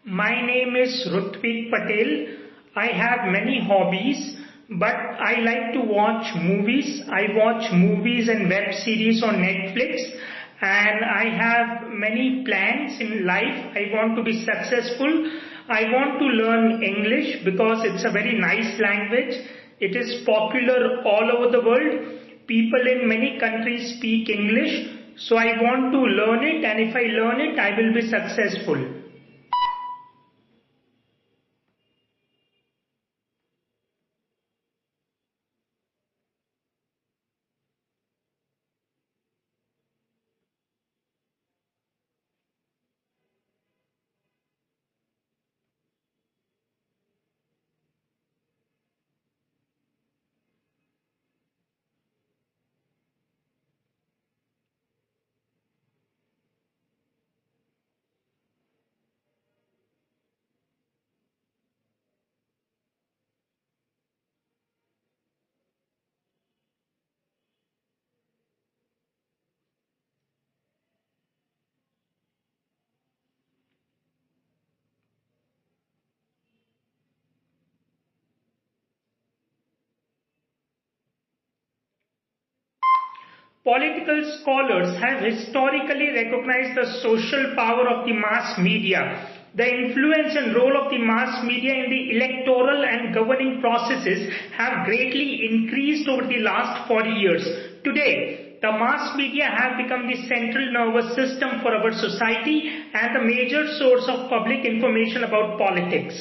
My name is Rutvik Patel. I have many hobbies, but I like to watch movies. I watch movies and web series on Netflix, and I have many plans in life. I want to be successful. I want to learn English because it's a very nice language. It is popular all over the world. People in many countries speak English. So I want to learn it, and if I learn it, I will be successful. Political scholars have historically recognized the social power of the mass media. The influence and role of the mass media in the electoral and governing processes have greatly increased over the last 40 years. Today, the mass media have become the central nervous system for our society and the major source of public information about politics.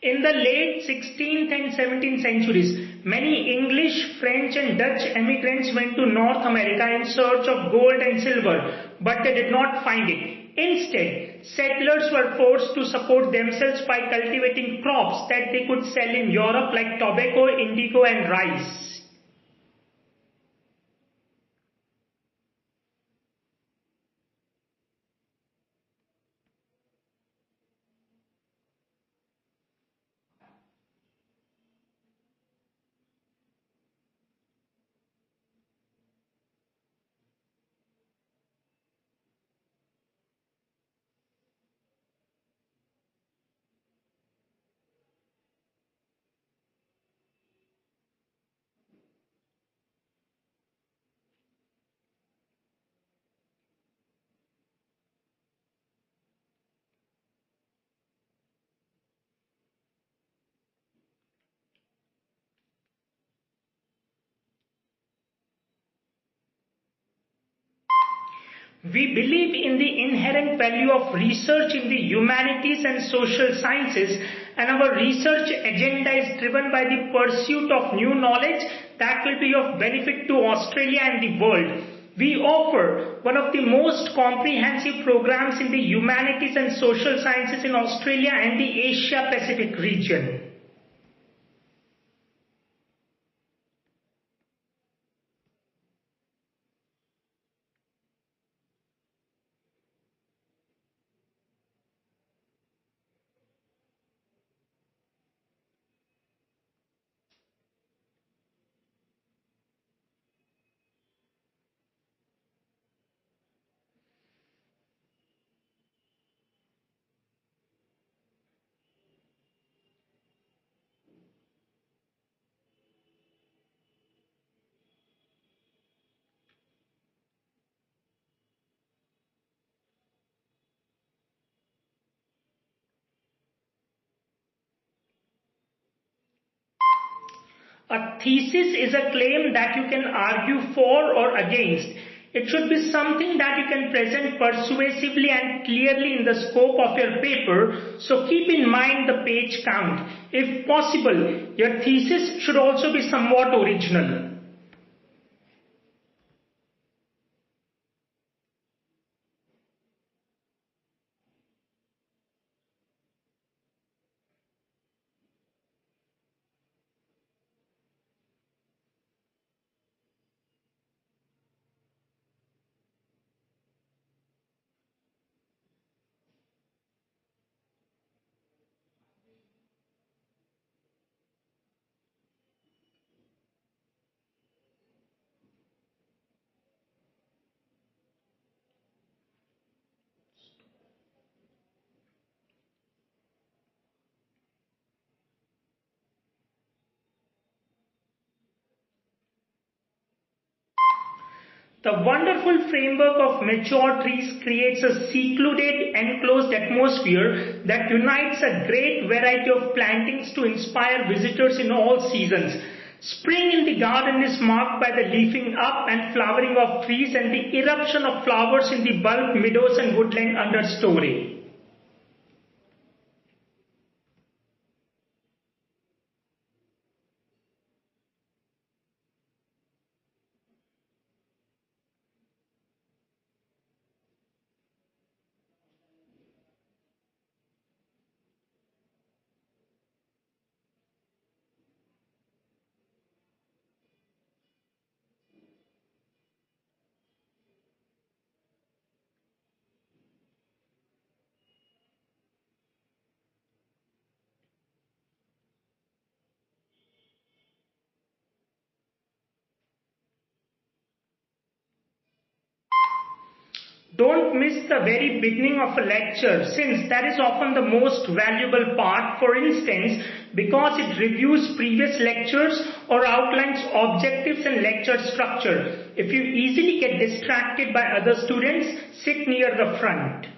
In the late 16th and 17th centuries, many English, French and Dutch emigrants went to North America in search of gold and silver, but they did not find it. Instead, settlers were forced to support themselves by cultivating crops that they could sell in Europe like tobacco, indigo and rice. We believe in the inherent value of research in the humanities and social sciences, and our research agenda is driven by the pursuit of new knowledge that will be of benefit to Australia and the world. We offer one of the most comprehensive programs in the humanities and social sciences in Australia and the Asia Pacific region. A thesis is a claim that you can argue for or against. It should be something that you can present persuasively and clearly in the scope of your paper, so keep in mind the page count. If possible, your thesis should also be somewhat original. The wonderful framework of mature trees creates a secluded, enclosed atmosphere that unites a great variety of plantings to inspire visitors in all seasons. Spring in the garden is marked by the leafing up and flowering of trees and the eruption of flowers in the bulb meadows and woodland understory. Don't miss the very beginning of a lecture, since that is often the most valuable part, for instance, because it reviews previous lectures or outlines objectives and lecture structure. If you easily get distracted by other students, sit near the front.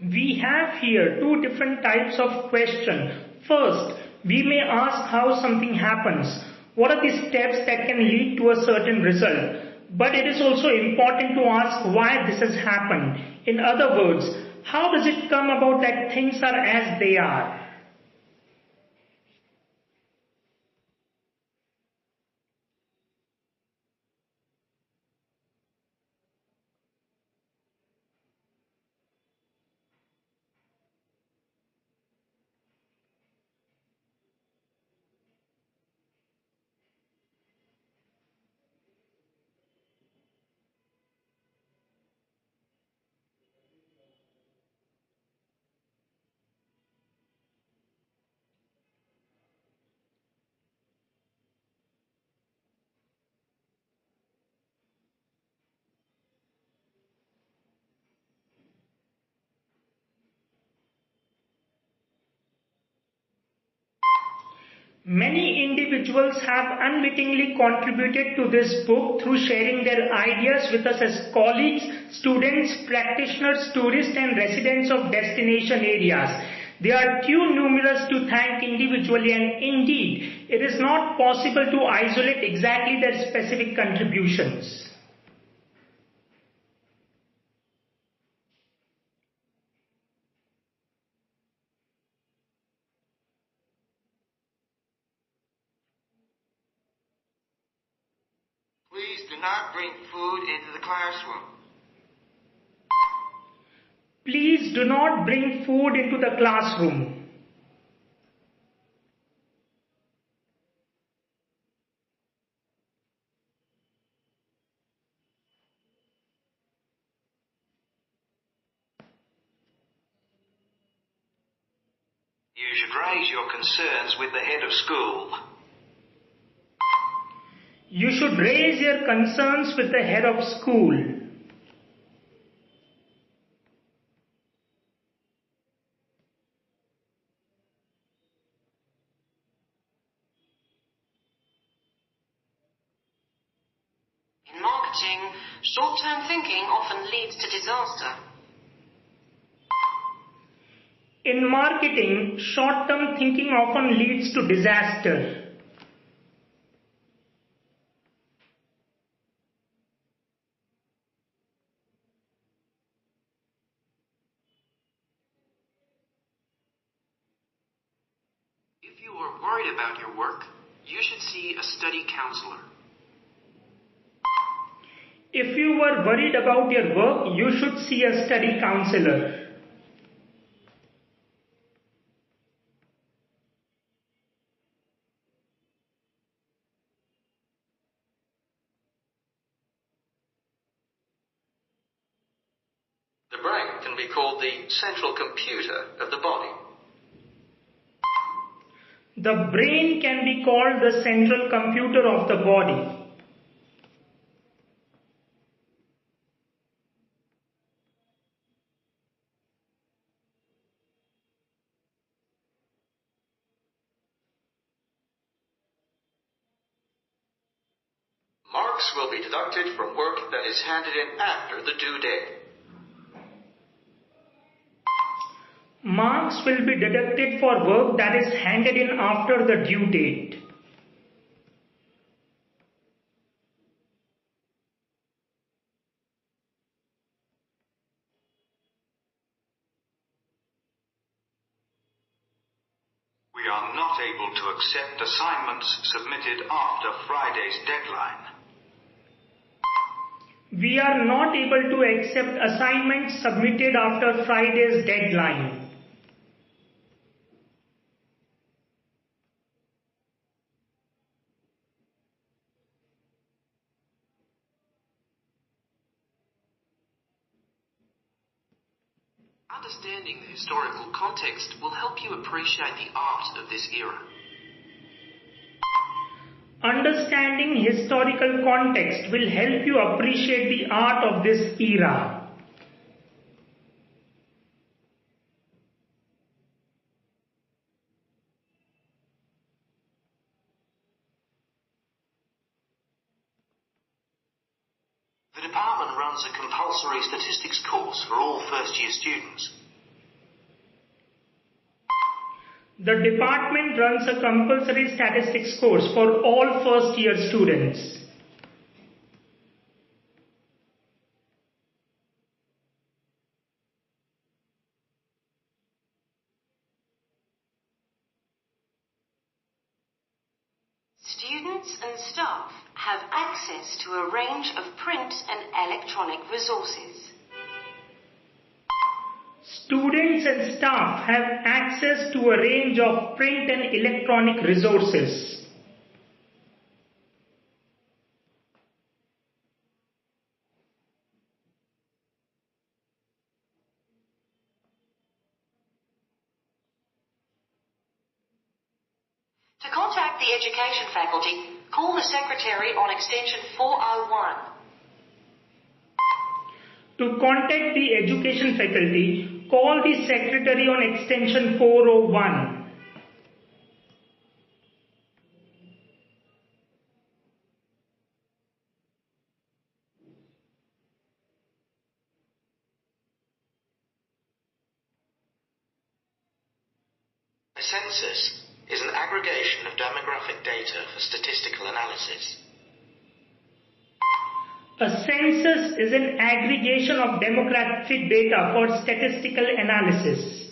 We have here two different types of question. First, we may ask how something happens. What are the steps that can lead to a certain result? But it is also important to ask why this has happened. In other words, how does it come about that things are as they are? Many individuals have unwittingly contributed to this book through sharing their ideas with us as colleagues, students, practitioners, tourists and residents of destination areas. They are too numerous to thank individually, and indeed, it is not possible to isolate exactly their specific contributions. Please do not bring food into the classroom. Please do not bring food into the classroom. You should raise your concerns with the head of school. You should raise your concerns with the head of school. In marketing, short-term thinking often leads to disaster. In marketing, short-term thinking often leads to disaster. If you are worried about your work, you should see a study counselor. If you were worried about your work, you should see a study counselor. The brain can be called the central computer of the body. The brain can be called the central computer of the body. Marks will be deducted from work that is handed in after the due date. Marks will be deducted for work that is handed in after the due date. We are not able to accept assignments submitted after Friday's deadline. We are not able to accept assignments submitted after Friday's deadline. Understanding the historical context will help you appreciate the art of this era. Understanding historical context will help you appreciate the art of this era. The department runs a compulsory statistics course for all first-year students. The department runs a compulsory statistics course for all first-year students. Students and staff have access to a range of print and electronic resources. Students and staff have access to a range of print and electronic resources. To contact the education faculty, call the secretary on extension 401. To contact the education faculty, call the secretary on extension 401. A census is an aggregation of demographic data for statistical analysis. A census is an aggregation of demographic data for statistical analysis.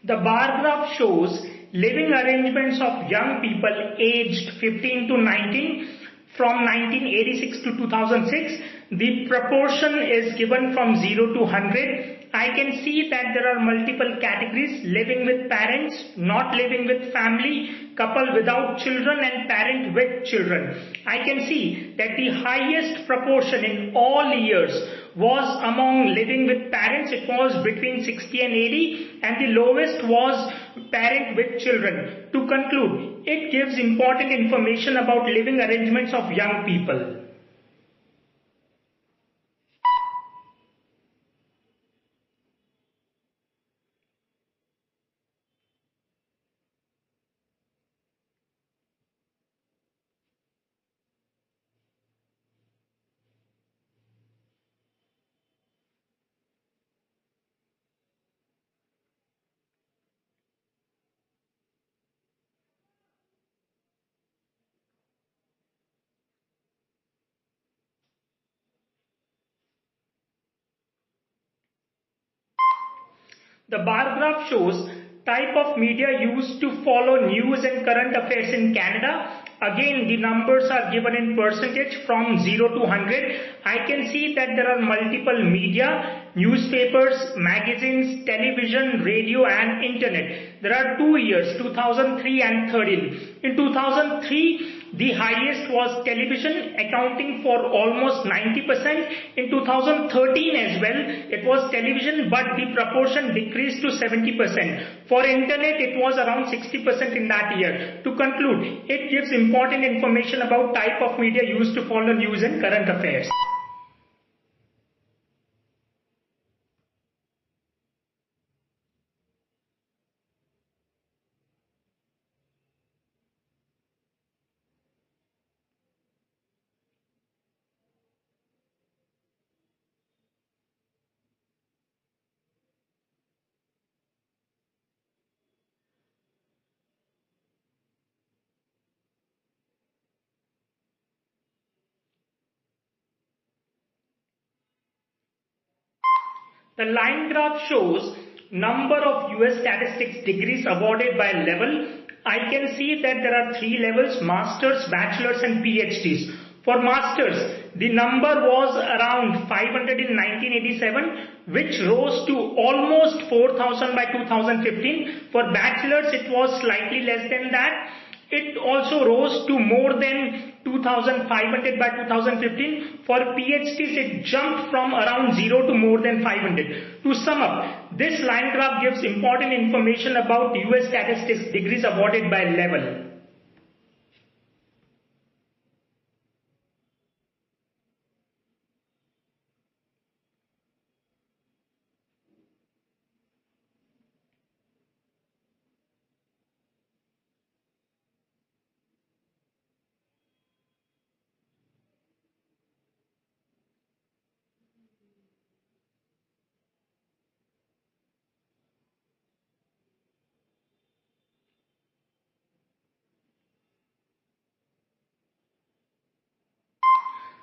The bar graph shows living arrangements of young people aged 15 to 19 from 1986 to 2006. The proportion is given from 0 to 100. I can see that there are multiple categories: living with parents, not living with family, couple without children, and parent with children. I can see that the highest proportion in all years was among living with parents. It was between 60 and 80, and the lowest was parent with children. To conclude, it gives important information about living arrangements of young people. The bar graph shows type of media used to follow news and current affairs in Canada. Again, the numbers are given in percentage from 0 to 100. I can see that there are multiple media: newspapers, magazines, television, radio, and internet. There are 2 years, 2003 and 13. In 2003, the highest was television, accounting for almost 90%. In 2013 as well, it was television, but the proportion decreased to 70%. For internet, it was around 60% in that year. To conclude, it gives important information about type of media used to follow news and current affairs. The line graph shows number of US statistics degrees awarded by level. I can see that there are 3 levels: masters, bachelors, and PhDs. For masters, the number was around 500 in 1987, which rose to almost 4,000 by 2015. For bachelors, it was slightly less than that. It also rose to more than 2,500 by 2015. For PhDs, it jumped from around 0 to more than 500. To sum up, this line graph gives important information about US statistics degrees awarded by level.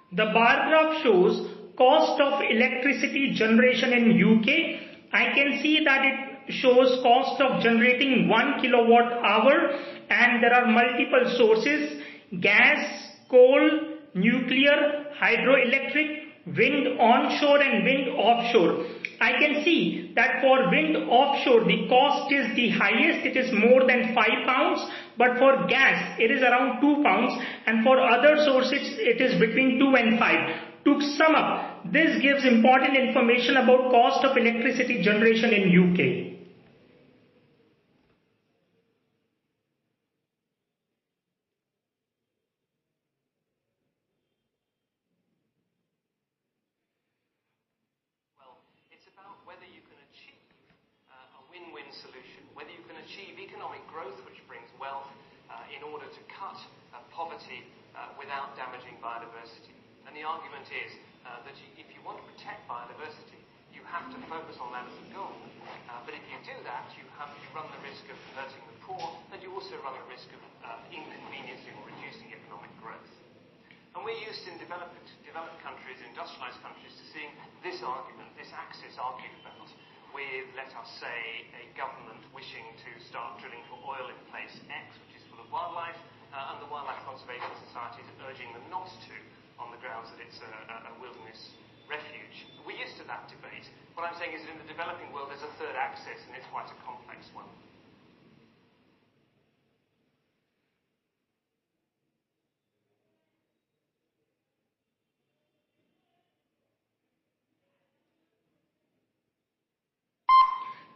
The bar graph shows cost of electricity generation in UK. I can see that it shows cost of generating 1 kilowatt hour, and there are multiple sources: gas, coal, nuclear, hydroelectric, wind onshore, and wind offshore. I can see that for wind offshore, the cost is the highest. It is more than £5, but for gas, it is around £2, and for other sources, it is between 2 and 5. To sum up, this gives important information about cost of electricity generation in UK. win-win solution, whether you can achieve economic growth which brings wealth in order to cut poverty without damaging biodiversity. And the argument is that if you want to protect biodiversity, you have to focus on that as a goal. But if you do that, you run the risk of hurting the poor, and you also run the risk of inconveniencing or reducing economic growth. And we're used in developed countries, industrialized countries, to seeing this argument, this axis argued about, with, let us say, a government wishing to start drilling for oil in place X, which is full of wildlife, and the Wildlife Conservation Society is urging them not to, on the grounds that it's a wilderness refuge. We're used to that debate. What I'm saying is that in the developing world there's a third axis, and it's quite a complex one.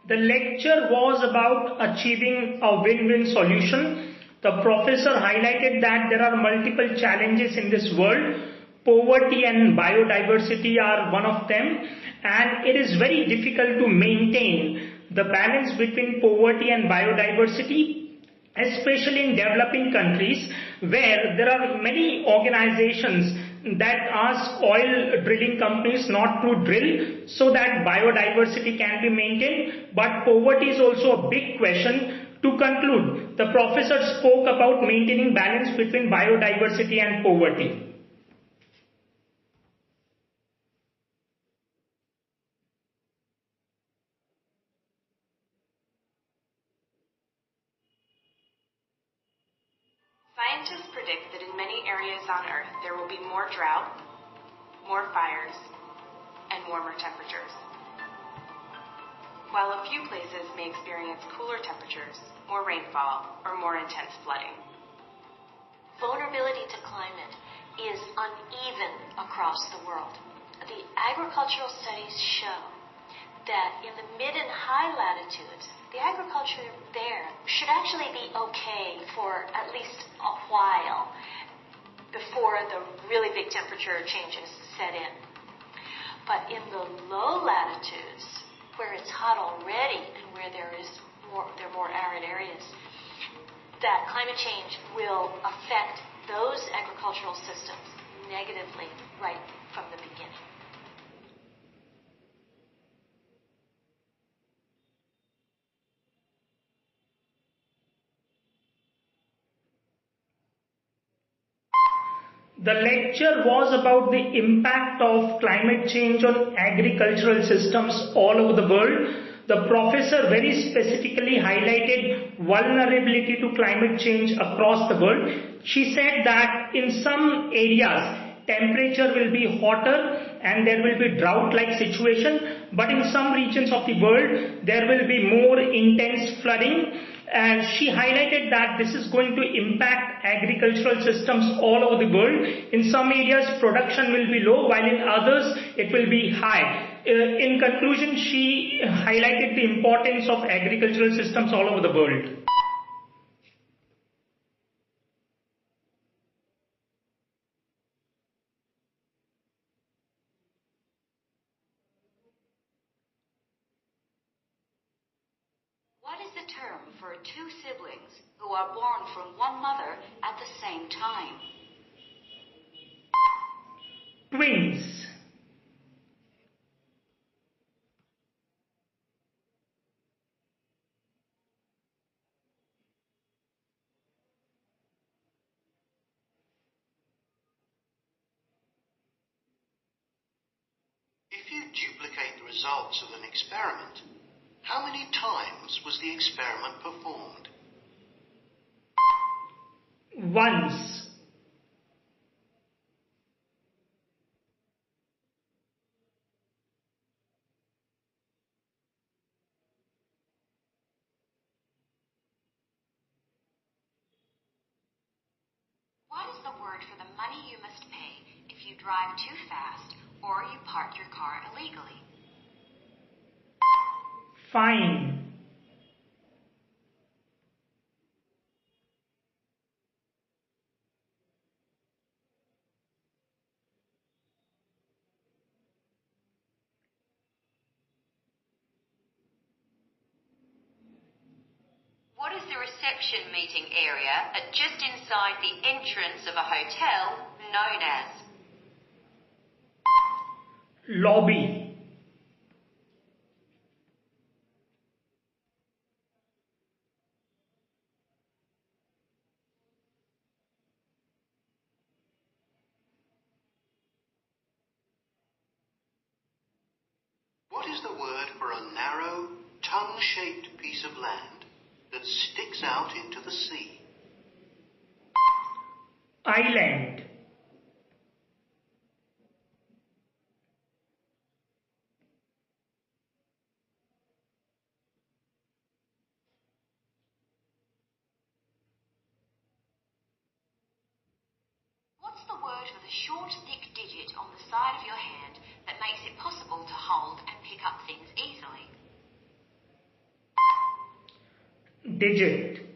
The lecture was about achieving a win-win solution. The professor highlighted that there are multiple challenges in this world. Poverty and biodiversity are one of them, and it is very difficult to maintain the balance between poverty and biodiversity, especially in developing countries where there are many organizations that ask oil drilling companies not to drill so that biodiversity can be maintained. But poverty is also a big question. To conclude, the professor spoke about maintaining balance between biodiversity and poverty. Scientists predict that in many areas on Earth there will be more drought, more fires, and warmer temperatures. While a few places may experience cooler temperatures, more rainfall, or more intense flooding. Vulnerability to climate is uneven across the world. The agricultural studies show that in the mid and high latitudes, the agriculture there should actually be okay for at least a while before the really big temperature changes set in. But in the low latitudes, where it's hot already and where there are more arid areas, that climate change will affect those agricultural systems negatively right from the beginning. The lecture was about the impact of climate change on agricultural systems all over the world. The professor very specifically highlighted vulnerability to climate change across the world. She said that in some areas, temperature will be hotter and there will be drought-like situation, but in some regions of the world, there will be more intense flooding. And she highlighted that this is going to impact agricultural systems all over the world. In some areas, production will be low, while in others, it will be high. In conclusion, she highlighted the importance of agricultural systems all over the world. What is the term for two siblings who are born from one mother at the same time? Twins. If you duplicate the results of an experiment, how many times was the experiment performed? Once. What is the word for the money you must pay if you drive too fast or you park your car illegally? Fine. What is the reception meeting area just inside the entrance of a hotel known as? Lobby. What is the word for a narrow, tongue-shaped piece of land that sticks out into the sea? Island. What's the word for the short, thick digit on the side of your hand that makes it possible to hold and pick up things easily? Digit.